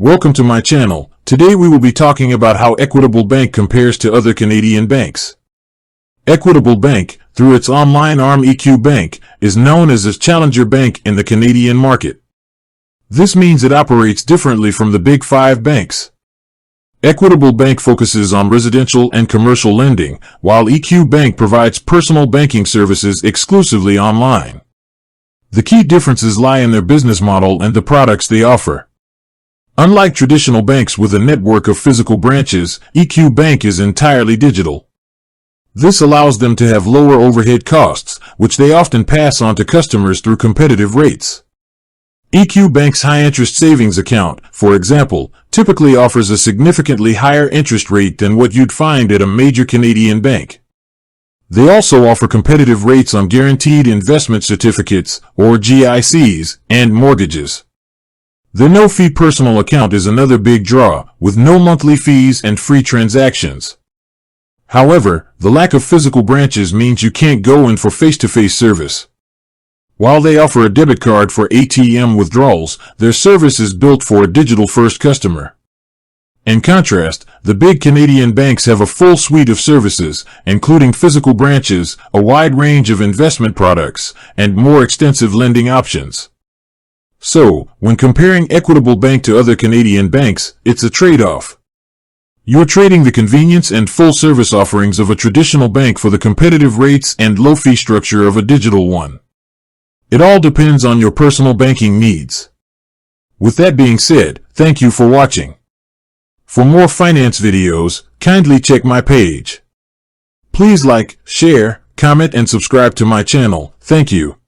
Welcome to my channel. Today we will be talking about how Equitable Bank compares to other Canadian banks. Equitable Bank, through its online arm EQ Bank, is known as a challenger bank in the Canadian market. This means it operates differently from the Big Five banks. Equitable Bank focuses on residential and commercial lending, while EQ Bank provides personal banking services exclusively online. The key differences lie in their business model and the products they offer. Unlike traditional banks with a network of physical branches, EQ Bank is entirely digital. This allows them to have lower overhead costs, which they often pass on to customers through competitive rates. EQ Bank's high-interest savings account, for example, typically offers a significantly higher interest rate than what you'd find at a major Canadian bank. They also offer competitive rates on guaranteed investment certificates, or GICs, and mortgages. Their no-fee personal account is another big draw, with no monthly fees and free transactions. However, the lack of physical branches means you can't go in for face-to-face service. While they offer a debit card for ATM withdrawals, their service is built for a digital-first customer. In contrast, the big Canadian banks have a full suite of services, including physical branches, a wide range of investment products, and more extensive lending options. So, when comparing Equitable Bank to other Canadian banks, it's a trade-off. You're trading the convenience and full-service offerings of a traditional bank for the competitive rates and low-fee structure of a digital one. It all depends on your personal banking needs. With that being said, thank you for watching. For more finance videos, kindly check my page. Please like, share, comment and subscribe to my channel. Thank you.